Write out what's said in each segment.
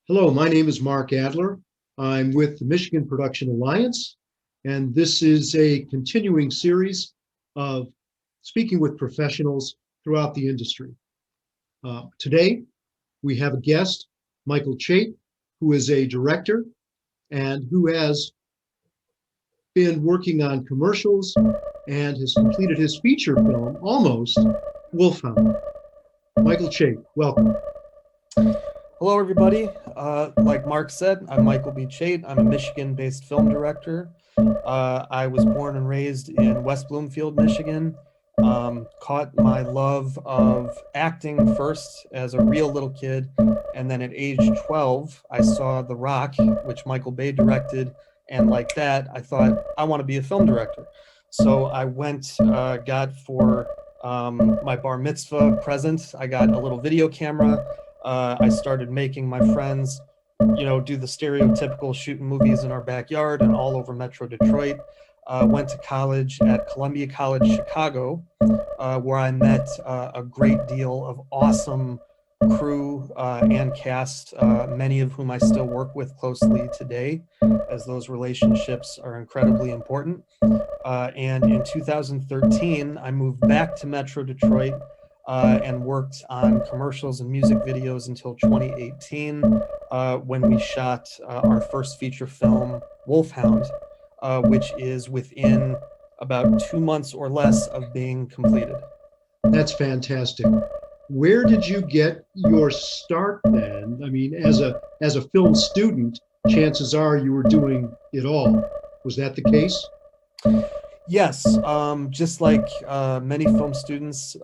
Hello, my name is Mark Adler. I'm with the Michigan Production Alliance, and this is a continuing series of speaking with professionals throughout the industry. Today, we have a guest, Michael Chait, who is a director and who has been working on commercials and has completed his feature film, almost, Wolfhound. Michael Chait, welcome. Hello, everybody. Like Mark said, I'm Michael B. Chait. I'm a Michigan-based film director. I was born and raised in West Bloomfield, Michigan. Caught my love of acting first as a real little kid, and then at age 12, I saw The Rock, which Michael Bay directed, and like that, I thought, I want to be a film director. So I went, got for my bar mitzvah present, I got a little video camera. I started making my friends, do the stereotypical shooting movies in our backyard and all over Metro Detroit. Went to college at Columbia College, Chicago, where I met a great deal of awesome crew and cast, many of whom I still work with closely today, as those relationships are incredibly important. And in 2013, I moved back to Metro Detroit and worked on commercials and music videos until 2018, when we shot our first feature film, Wolfhound, which is within about 2 months or less of being completed. That's fantastic. Where did you get your start then? I mean, as a film student, chances are you were doing it all. Was that the case? Yes, just like many film students,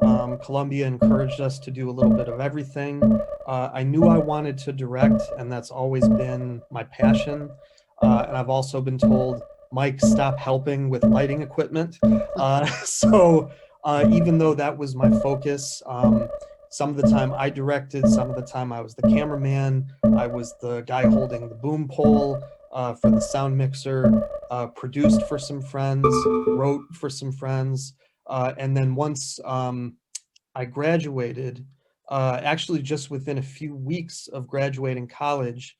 Columbia encouraged us to do a little bit of everything. I knew I wanted to direct, and that's always been my passion. And I've also been told, Mike, stop helping with lighting equipment. So even though that was my focus, some of the time I directed, some of the time I was the cameraman, I was the guy holding the boom pole for the sound mixer, produced for some friends, wrote for some friends. And then once I graduated, actually just within a few weeks of graduating college,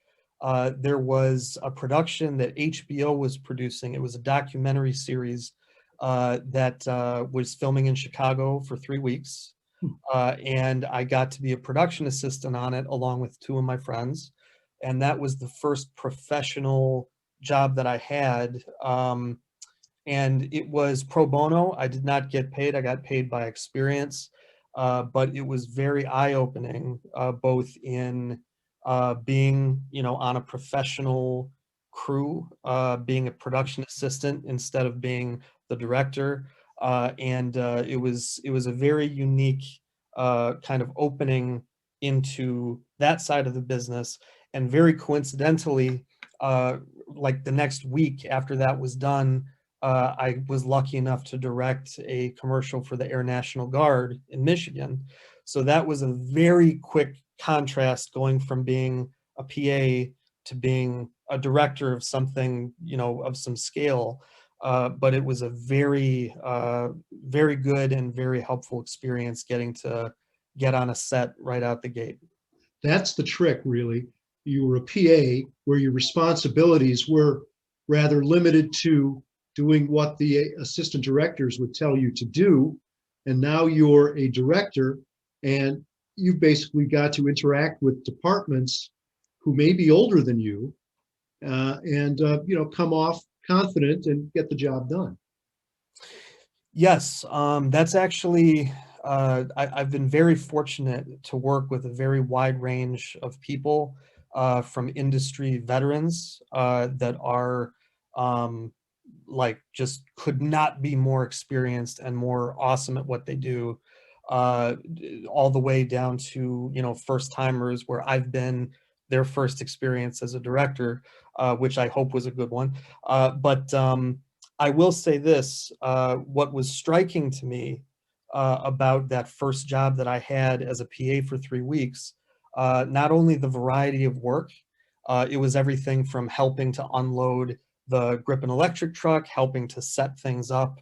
there was a production that HBO was producing. It was a documentary series that was filming in Chicago for 3 weeks. And I got to be a production assistant on it along with two of my friends. And that was the first professional job that I had. And it was pro bono. I did not get paid. I got paid by experience. But it was very eye-opening, both in being, on a professional crew, being a production assistant instead of being the director. And it was a very unique kind of opening into that side of the business. And very coincidentally, like the next week after that was done, I was lucky enough to direct a commercial for the Air National Guard in Michigan. So that was a very quick contrast going from being a PA to being a director of something, of some scale. But it was a very, very good and very helpful experience getting to get on a set right out the gate. That's the trick, really. You were a PA where your responsibilities were rather limited to doing what the assistant directors would tell you to do. And now you're a director and you've basically got to interact with departments who may be older than you and come off confident and get the job done. Yes, that's actually, I've been very fortunate to work with a very wide range of people, from industry veterans that are like just could not be more experienced and more awesome at what they do, all the way down to, first timers where I've been their first experience as a director, which I hope was a good one. But I will say this, what was striking to me about that first job that I had as a PA for 3 weeks, not only the variety of work, it was everything from helping to unload the grip and electric truck, helping to set things up.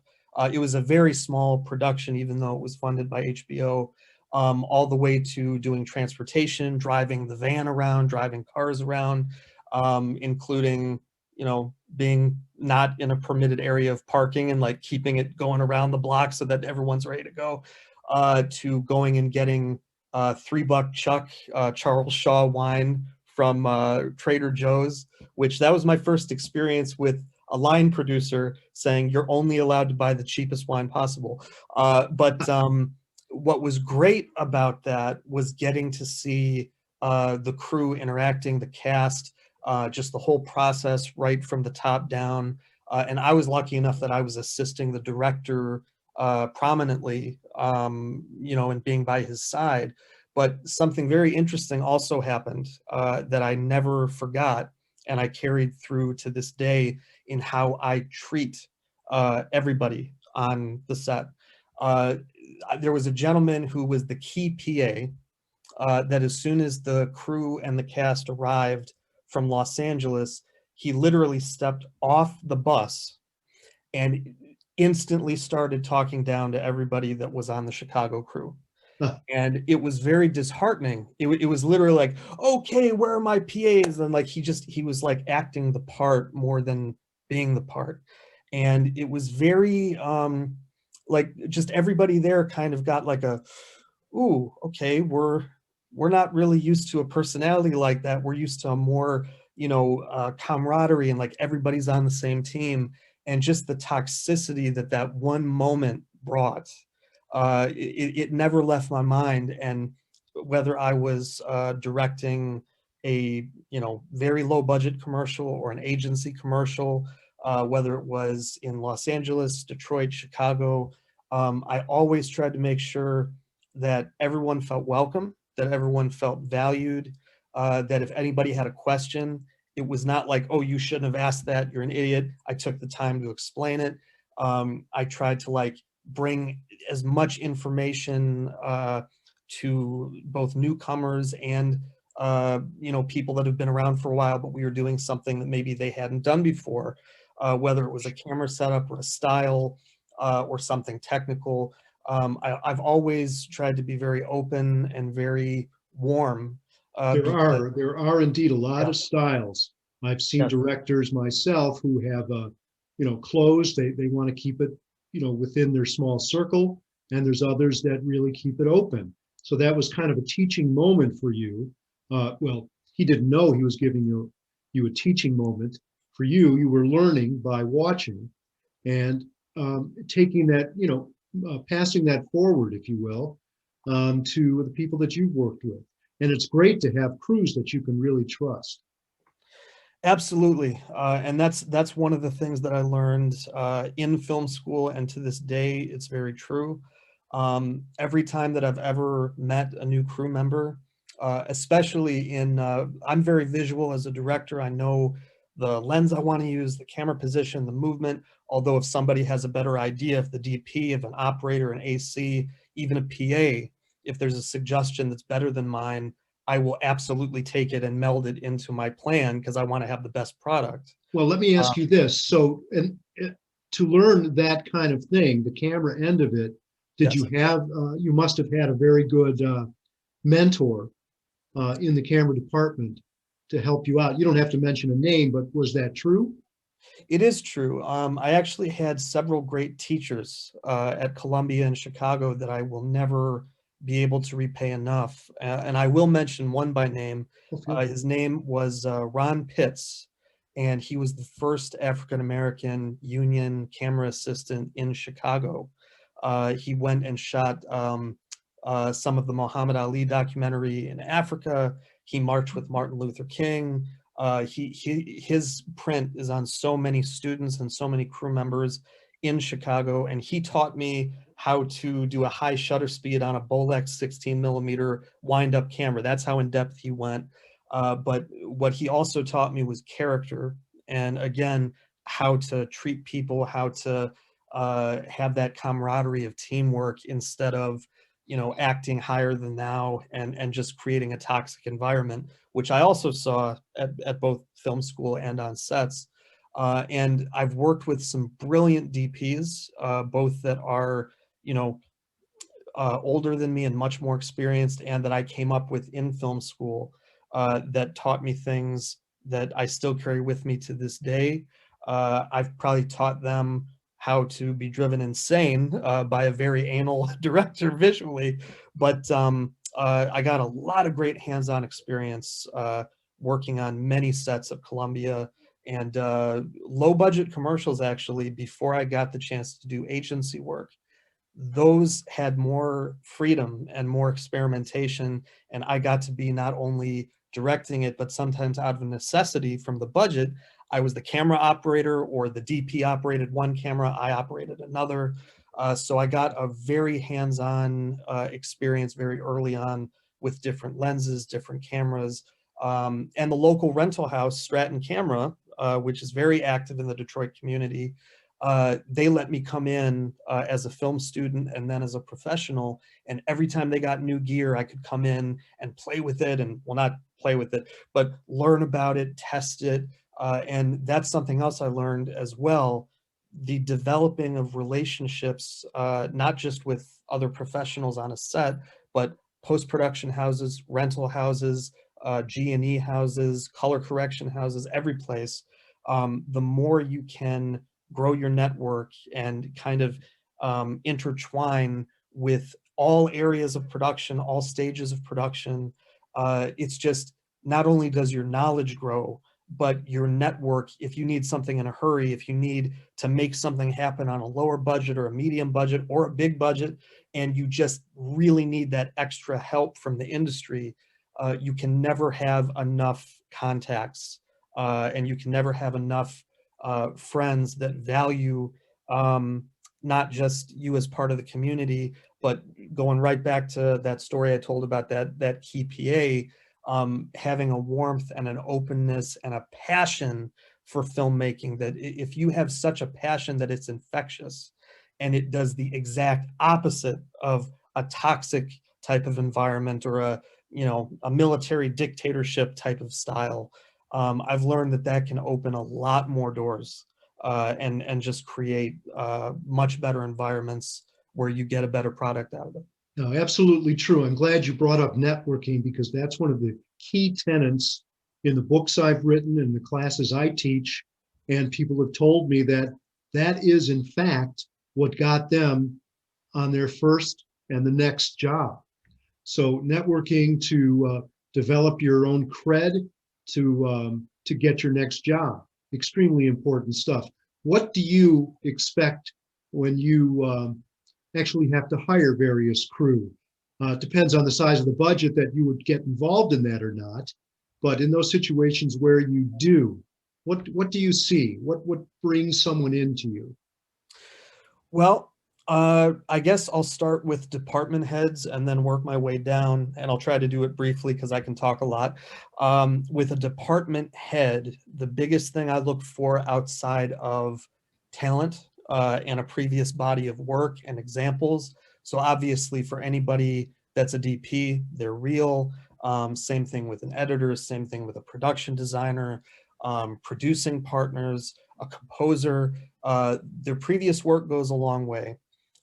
It was a very small production, even though it was funded by HBO. all the way to doing transportation, driving the van around, driving cars around, including, you know, being not in a permitted area of parking and like keeping it going around the block so that everyone's ready to go, to going and getting $3 Chuck Charles Shaw wine from Trader Joe's, which that was my first experience with a line producer saying you're only allowed to buy the cheapest wine possible. But what was great about that was getting to see the crew interacting, the cast, just the whole process right from the top down. And I was lucky enough that I was assisting the director prominently, you know, and being by his side. But something very interesting also happened that I never forgot, and I carried through to this day in how I treat everybody on the set. Uh, there was a gentleman who was the key PA that as soon as the crew and the cast arrived from Los Angeles, he literally stepped off the bus and instantly started talking down to everybody that was on the Chicago crew. And it was very disheartening. It was literally like, okay, where are my PAs? And like he was like acting the part more than being the part. And it was very like just everybody there kind of got like a, ooh, okay, we're not really used to a personality like that. We're used to a more, you know, camaraderie and like everybody's on the same team. And just the toxicity that that one moment brought, it never left my mind. And whether I was directing a, you know, very low budget commercial or an agency commercial, whether it was in Los Angeles, Detroit, Chicago, I always tried to make sure that everyone felt welcome, that everyone felt valued, that if anybody had a question, it was not like, oh, you shouldn't have asked that, you're an idiot. I took the time to explain it. I tried to like bring as much information to both newcomers and you know, people that have been around for a while, but we were doing something that maybe they hadn't done before, whether it was a camera setup or a style or something technical. I've always tried to be very open and very warm. Because, There are indeed a lot yeah, of styles. I've seen yes, directors myself who have, you know, closed. They want to keep it, you know, within their small circle, and there's others that really keep it open. So that was kind of a teaching moment for you. Well, he didn't know he was giving you a teaching moment. For you, you were learning by watching and taking that, you know, passing that forward, if you will, to the people that you've worked with. And it's great to have crews that you can really trust. absolutely. And that's one of the things that I learned in film school, and to this day, it's very true. Every time that I've ever met a new crew member, especially in, I'm very visual as a director. I know the lens I want to use, the camera position, the movement. Although if somebody has a better idea, if the DP, if an operator, an AC, even a PA, if there's a suggestion that's better than mine, I will absolutely take it and meld it into my plan because I want to have the best product. Well, let me Um, ask you this. So, and to learn that kind of thing, the camera end of it, did you yes. have, you must have had a very good mentor in the camera department to help you out. You don't have to mention a name, but was that true? It is true. I actually had several great teachers at Columbia and Chicago that I will never be able to repay enough. And I will mention one by name. Oh, feel free. His name was Ron Pitts, and he was the first African American union camera assistant in Chicago. He went and shot some of the Muhammad Ali documentary in Africa. He marched with Martin Luther King. His print is on so many students and so many crew members in Chicago, and he taught me how to do a high shutter speed on a Bolex 16 millimeter wind up camera. That's how in depth he went. But what he also taught me was character, and again, how to treat people, how to have that camaraderie of teamwork instead of, you know, acting higher than thou and just creating a toxic environment, which I also saw at both film school and on sets. And I've worked with some brilliant DPs, both that are, you know, older than me and much more experienced, and that I came up with in film school, that taught me things that I still carry with me to this day. I've probably taught them how to be driven insane by a very anal director visually, but I got a lot of great hands-on experience working on many sets of Columbia and low-budget commercials, actually, before I got the chance to do agency work. Those had more freedom and more experimentation, and I got to be not only directing it, but sometimes out of necessity from the budget, I was the camera operator, or the DP operated one camera, I operated another. So I got a very hands-on experience very early on with different lenses, different cameras, and the local rental house, Stratton Camera, which is very active in the Detroit community. They let me come in as a film student and then as a professional. And every time they got new gear, I could come in and play with it, and, well, not play with it, but learn about it, test it. And that's something else I learned as well. The developing of relationships, not just with other professionals on a set, but post-production houses, rental houses, G&E houses, color correction houses, every place. The more you can grow your network and kind of intertwine with all areas of production, all stages of production, it's just, not only does your knowledge grow, but your network, if you need something in a hurry, if you need to make something happen on a lower budget or a medium budget or a big budget, and you just really need that extra help from the industry, you can never have enough contacts, and you can never have enough friends that value not just you as part of the community, but going right back to that story I told about that key PA, having a warmth and an openness and a passion for filmmaking, that if you have such a passion that it's infectious, and it does the exact opposite of a toxic type of environment, or a military dictatorship type of style, I've learned that can open a lot more doors, and just create much better environments where you get a better product out of it. No, absolutely true. I'm glad you brought up networking, because that's one of the key tenets in the books I've written and the classes I teach. And people have told me that that is, in fact, what got them on their first and the next job. So networking to develop your own cred to get your next job, extremely important stuff. What do you expect when you actually have to hire various crew? It depends on the size of the budget that you would get involved in that or not. But in those situations where you do, what do you see? What brings someone into you? Well, I guess I'll start with department heads and then work my way down, and I'll try to do it briefly because I can talk a lot. With a department head, the biggest thing I look for outside of talent and a previous body of work and examples. So obviously for anybody that's a DP, they're real. Same thing with an editor, same thing with a production designer, producing partners, a composer. Their previous work goes a long way,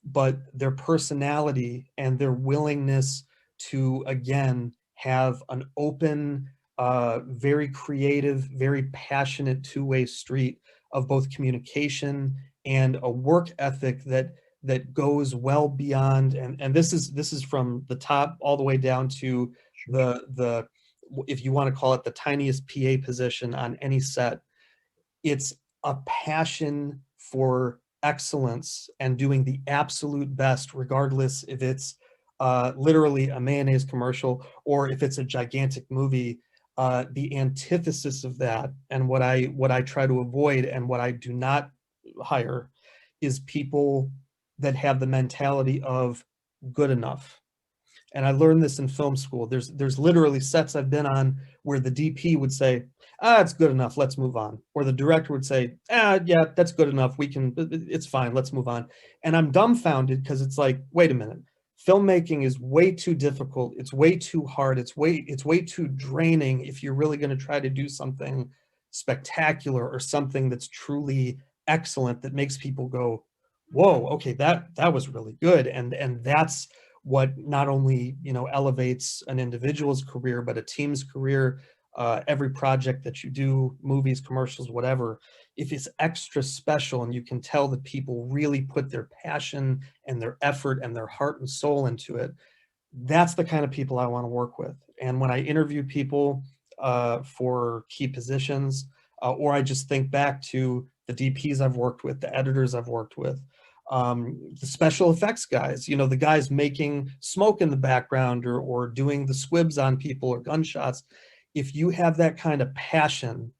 but their personality and their willingness to, again, have an open, very creative, very passionate two-way street of both communication and a work ethic that goes well beyond, and this is from the top all the way down to the if you want to call it the tiniest PA position on any set. It's a passion for excellence and doing the absolute best, regardless if it's literally a mayonnaise commercial or if it's a gigantic movie. The antithesis of that, and what I try to avoid and what I do not hire, is people that have the mentality of good enough. And I learned this in film school. There's literally sets I've been on where the DP would say, it's good enough, let's move on. Or the director would say, yeah, that's good enough, it's fine, let's move on. And I'm dumbfounded, because it's like, wait a minute, filmmaking is way too difficult, it's way too hard, it's way too draining if you're really going to try to do something spectacular or something that's truly excellent that makes people go, whoa, okay, that was really good. And that's what not only, you know, elevates an individual's career, but a team's career. Every project that you do, movies, commercials, whatever, if it's extra special and you can tell that people really put their passion and their effort and their heart and soul into it, that's the kind of people I want to work with. And when I interview people for key positions, or I just think back to the DPs I've worked with, the editors I've worked with, the special effects guys, you know, the guys making smoke in the background, or doing the squibs on people or gunshots. If you have that kind of passion,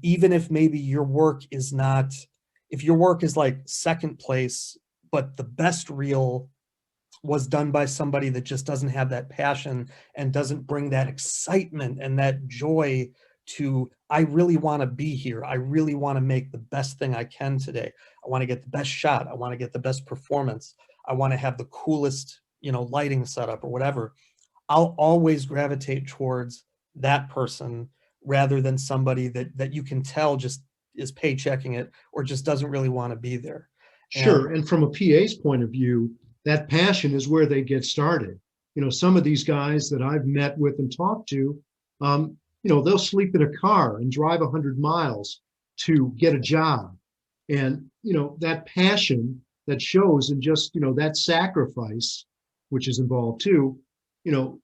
even if maybe your work is not, if your work is like second place, but the best reel was done by somebody that just doesn't have that passion and doesn't bring that excitement and that joy to, I really want to be here. I really want to make the best thing I can today. I want to get the best shot. I want to get the best performance. I want to have the coolest, you know, lighting setup or whatever. I'll always gravitate towards that person rather than somebody that you can tell just is paychecking it or just doesn't really want to be there. And Sure. And from a PA's point of view, that passion is where they get started. You know, some of these guys that I've met with and talked to, they'll sleep in a car and drive 100 miles to get a job. And, that passion that shows in just, that sacrifice, which is involved too,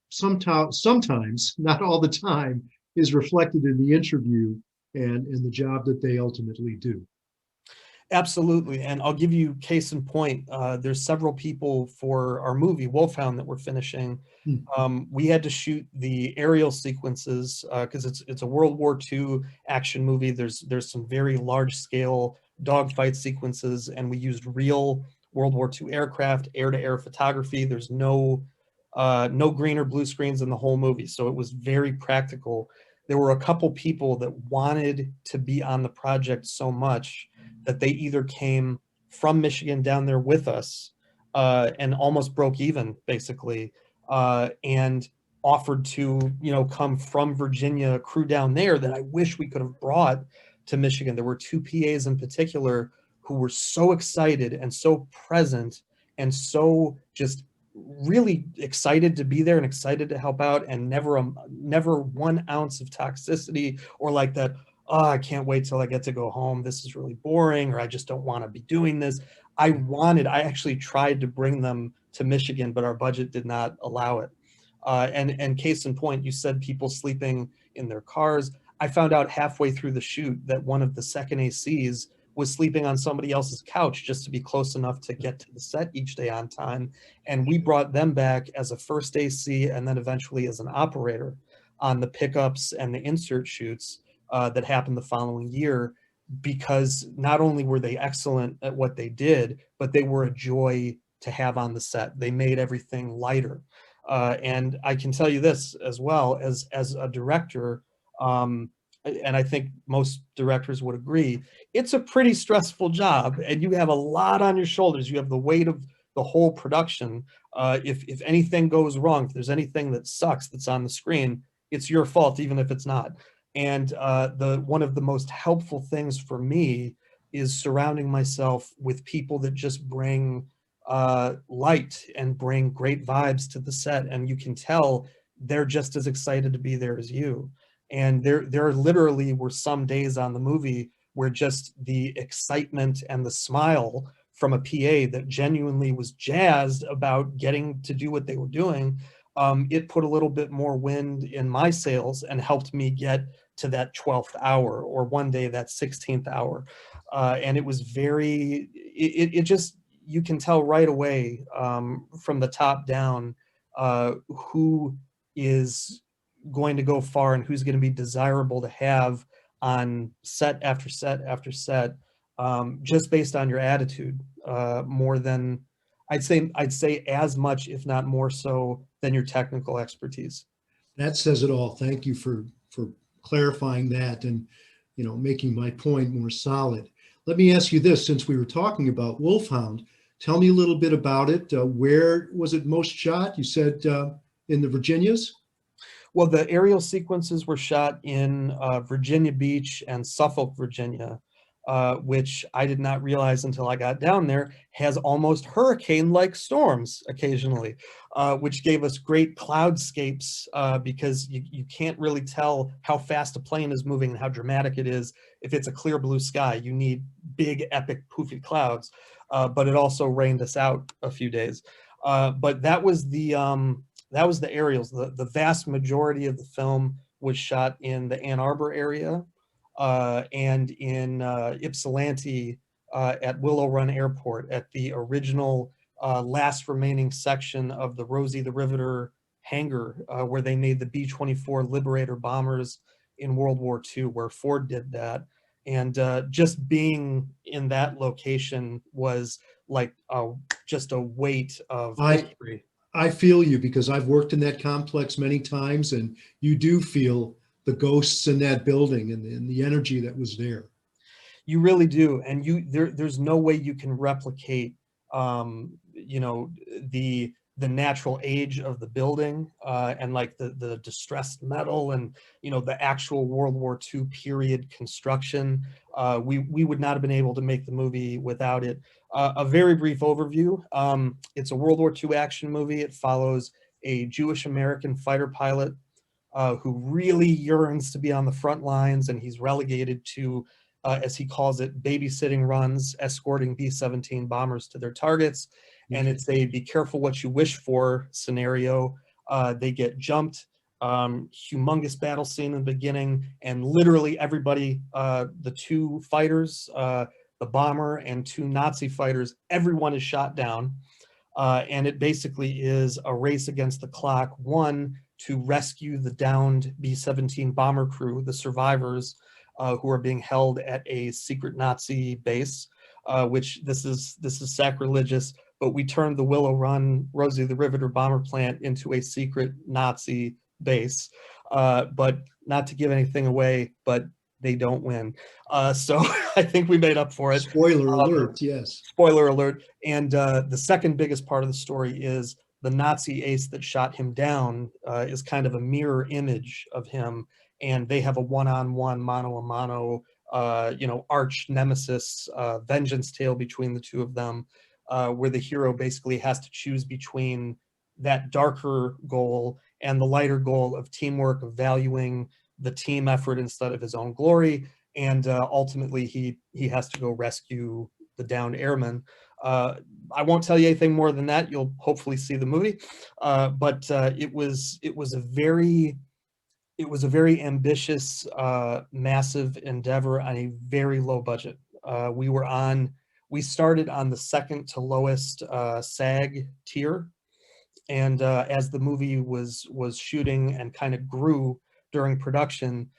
sometimes, not all the time, is reflected in the interview and in the job that they ultimately do. absolutely. And I'll give you case in point. There's several people for our movie Wolfhound that we're finishing. Hmm. We had to shoot the aerial sequences because it's a World War II action movie. There's some very large scale dogfight sequences, and we used real World War II aircraft, air to air photography. There's no green or blue screens in the whole movie, so it was very practical. There were a couple people that wanted to be on the project so much that they either came from Michigan down there with us and almost broke even, basically, and offered to, come from Virginia, crew down there that I wish we could have brought to Michigan. There were two PAs in particular who were so excited and so present and so just really excited to be there and excited to help out, and never 1 ounce of toxicity or like that, oh, I can't wait till I get to go home, this is really boring, or I just don't want to be doing this. I actually tried to bring them to Michigan, but our budget did not allow it. And case in point, you said people sleeping in their cars. I found out halfway through the shoot that one of the second ACs was sleeping on somebody else's couch just to be close enough to get to the set each day on time. And we brought them back as a first AC and then eventually as an operator on the pickups and the insert shoots that happened the following year, because not only were they excellent at what they did, but they were a joy to have on the set. They made everything lighter. And I can tell you this as well, as a director, and I think most directors would agree, it's a pretty stressful job and you have a lot on your shoulders. You have the weight of the whole production. If anything goes wrong, if there's anything that sucks that's on the screen, it's your fault, even if it's not. And one of the most helpful things for me is surrounding myself with people that just bring light and bring great vibes to the set. And you can tell they're just as excited to be there as you. And there literally were some days on the movie where just the excitement and the smile from a PA that genuinely was jazzed about getting to do what they were doing, it put a little bit more wind in my sails and helped me get to that 12th hour, or one day that 16th hour. And it was it just, you can tell right away from the top down who is going to go far and who's going to be desirable to have on set after set after set, just based on your attitude, more than I'd say as much, if not more so, than your technical expertise. That says it all. Thank you for clarifying that and making my point more solid. Let me ask you this: since we were talking about Wolfhound, tell me a little bit about it. Where was it most shot? You said in the Virginias. Well, the aerial sequences were shot in Virginia Beach and Suffolk, Virginia. which I did not realize until I got down there, has almost hurricane-like storms occasionally, which gave us great cloudscapes because you can't really tell how fast a plane is moving and how dramatic it is. If it's a clear blue sky, you need big, epic, poofy clouds. But it also rained us out a few days. But that was the aerials. The vast majority of the film was shot in the Ann Arbor area and in Ypsilanti at Willow Run Airport at the original last remaining section of the Rosie the Riveter hangar where they made the B-24 Liberator bombers in World War II, where Ford did that. And just being in that location was like just a weight of I history. I feel you because I've worked in that complex many times, and you do feel the ghosts in that building and the energy that was there. You really do, and there's no way you can replicate, you know, the natural age of the building and like the distressed metal and the actual World War II period construction. We would not have been able to make the movie without it. A very brief overview. It's a World War II action movie. It follows a Jewish American fighter pilot who really yearns to be on the front lines, and he's relegated to, as he calls it, babysitting runs, escorting B-17 bombers to their targets. And it's a be careful what you wish for scenario. They get jumped, humongous battle scene in the beginning, and literally everybody, the two fighters, the bomber and two Nazi fighters, everyone is shot down. And it basically is a race against the clock, one, to rescue the downed B-17 bomber crew, the survivors who are being held at a secret Nazi base, which this is sacrilegious, but we turned the Willow Run Rosie the Riveter bomber plant into a secret Nazi base. But not to give anything away, but they don't win. So I think we made up for it. Spoiler alert, yes. Spoiler alert. And the second biggest part of the story is the Nazi ace that shot him down is kind of a mirror image of him. And they have a one-on-one, mano-a-mano, arch nemesis, vengeance tale between the two of them, where the hero basically has to choose between that darker goal and the lighter goal of teamwork, of valuing the team effort instead of his own glory. And ultimately, he has to go rescue the downed airman. I won't tell you anything more than that. You'll hopefully see the movie, but it was a very ambitious, massive endeavor on a very low budget. We started on the second to lowest SAG tier, and as the movie was shooting and kind of grew during production,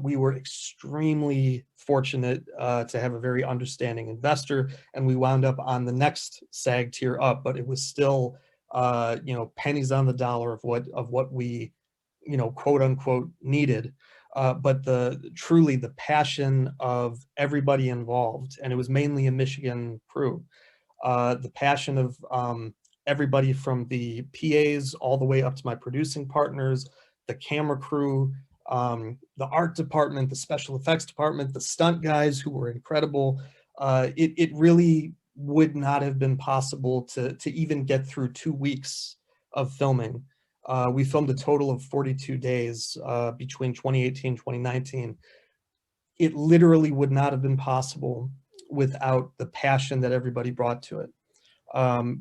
we were extremely fortunate to have a very understanding investor, and we wound up on the next SAG tier up, but it was still, pennies on the dollar of what we, quote unquote, needed. But truly the passion of everybody involved, and it was mainly a Michigan crew, the passion of everybody from the PAs all the way up to my producing partners, the camera crew, the art department, the special effects department, the stunt guys who were incredible. It really would not have been possible to even get through 2 weeks of filming. We filmed a total of 42 days between 2018 and 2019. It literally would not have been possible without the passion that everybody brought to it.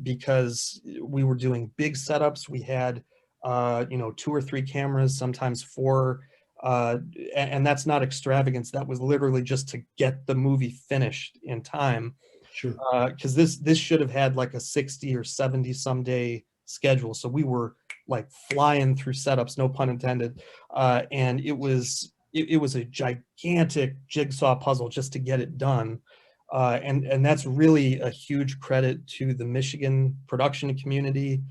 Because we were doing big setups. We had, 2 or 3 cameras, sometimes 4, and that's not extravagance. That was literally just to get the movie finished in time. Sure. Because this should have had like a 60 or 70 some day schedule. So we were like flying through setups, no pun intended. And it was a gigantic jigsaw puzzle just to get it done. And that's really a huge credit to the Michigan production community,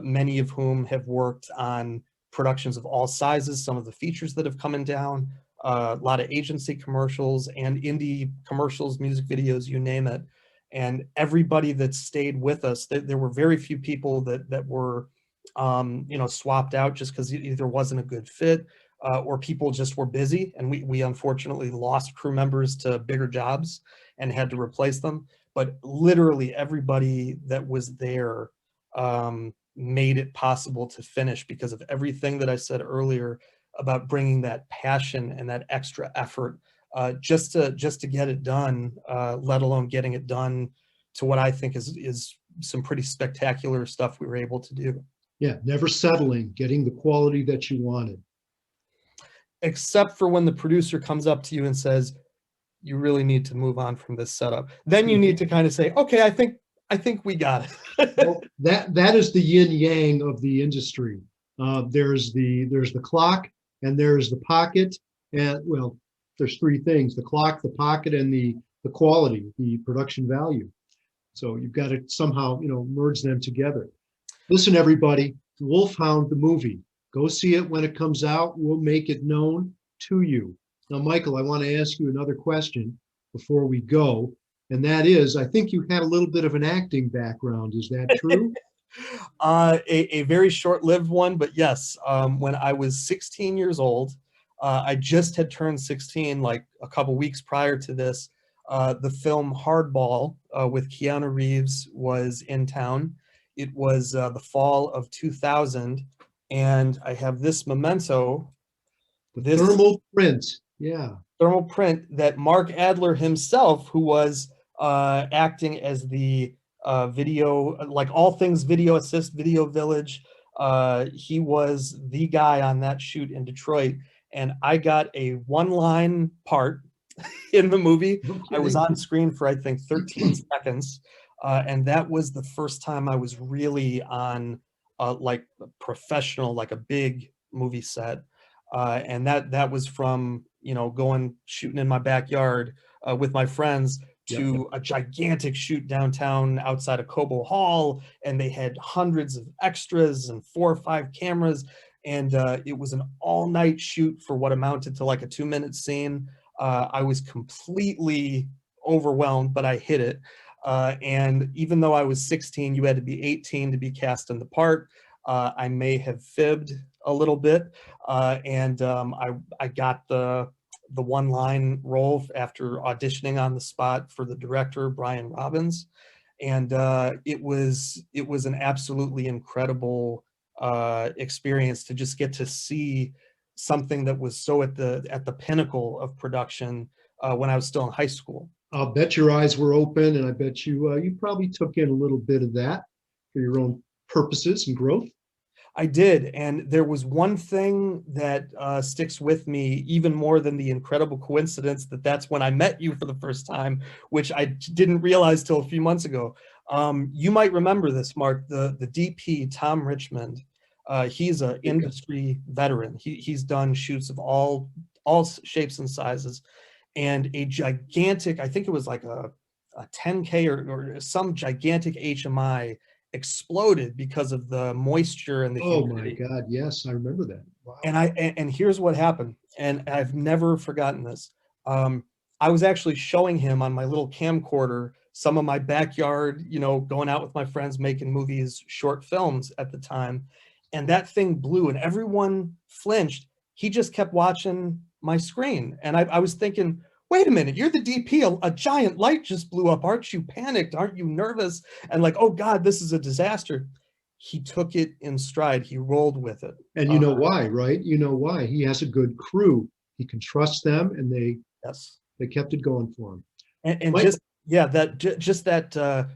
many of whom have worked on productions of all sizes, some of the features that have come in down, a lot of agency commercials and indie commercials, music videos, you name it. And everybody that stayed with us, there were very few people that were, swapped out just because either wasn't a good fit or people just were busy, and we unfortunately lost crew members to bigger jobs and had to replace them. But literally everybody that was there made it possible to finish because of everything that I said earlier about bringing that passion and that extra effort just to get it done, let alone getting it done to what I think is some pretty spectacular stuff we were able to do. Yeah, never settling, getting the quality that you wanted. Except for when the producer comes up to you and says, you really need to move on from this setup. Then you need to kind of say, okay, I think we got it. Well, that is the yin yang of the industry. There's the clock and there's the pocket, and well, there's three things: the clock, the pocket, and the quality, the production value. So you've got to somehow, merge them together. Listen, everybody, Wolfhound the movie. Go see it when it comes out. We'll make it known to you. Now, Michael, I want to ask you another question before we go, and that is, I think you had a little bit of an acting background. Is that true? A very short-lived one, but yes. When I was 16 years old, I just had turned 16 like a couple weeks prior to this. The film Hardball with Keanu Reeves was in town. It was the fall of 2000, and I have this memento. The thermal print. Yeah. Thermal print that Mark Adler himself, who was acting as the video, like all things video assist, video village, he was the guy on that shoot in Detroit, and I got a one-line part in the movie. Okay. I was on screen for I think 13 seconds, and that was the first time I was really on like professional, like a big movie set, and that was from going shooting in my backyard with my friends to a gigantic shoot downtown outside of Cobo Hall, and they had hundreds of extras and 4 or 5 cameras, and it was an all-night shoot for what amounted to like a 2-minute scene. I was completely overwhelmed, but I hit it. And even though I was 16, you had to be 18 to be cast in the part. I may have fibbed a little bit, and I got the one-line role after auditioning on the spot for the director, Brian Robbins, and it was an absolutely incredible experience to just get to see something that was so at the pinnacle of production when I was still in high school. I'll bet your eyes were open, and I bet you probably took in a little bit of that for your own purposes and growth. I did, and there was one thing that sticks with me even more than the incredible coincidence that that's when I met you for the first time, which I didn't realize till a few months ago. You might remember this, Mark, the DP, Tom Richmond. He's an industry veteran. He's done shoots of all shapes and sizes, and a gigantic, I think it was like a 10K or some gigantic HMI exploded because of the moisture and the humidity. Oh my God, yes, I remember that. Wow. And here's what happened, and I've never forgotten this. I was actually showing him on my little camcorder some of my backyard, going out with my friends, making movies, short films at the time, and that thing blew, and everyone flinched. He just kept watching my screen, and I was thinking, wait a minute, you're the DP, a giant light just blew up. Aren't you panicked? Aren't you nervous? And like, oh God, this is a disaster. He took it in stride. He rolled with it. And you know why, right? You know why. He has a good crew. He can trust them, and they kept it going for him. And just, yeah, the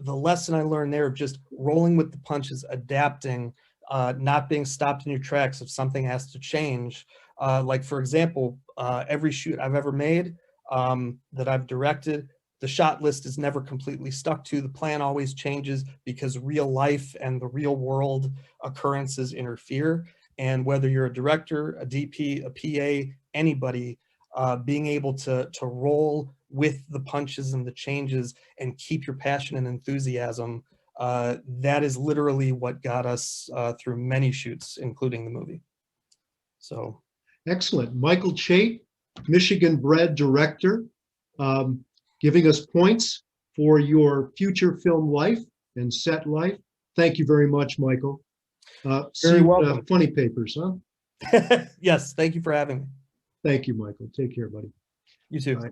lesson I learned there of just rolling with the punches, adapting, not being stopped in your tracks if something has to change. Like, for example, every shoot I've ever made, that I've directed, the shot list is never completely stuck to. The plan always changes because real life and the real world occurrences interfere. And whether you're a director, a DP, a PA, anybody, being able to roll with the punches and the changes and keep your passion and enthusiasm, that is literally what got us through many shoots, including the movie. So. Excellent. Michael Chait, Michigan-bred director, giving us points for your future film life and set life. Thank you very much, Michael. Very welcome. Funny papers, huh? Yes, thank you for having me. Thank you, Michael. Take care, buddy. You too. Bye.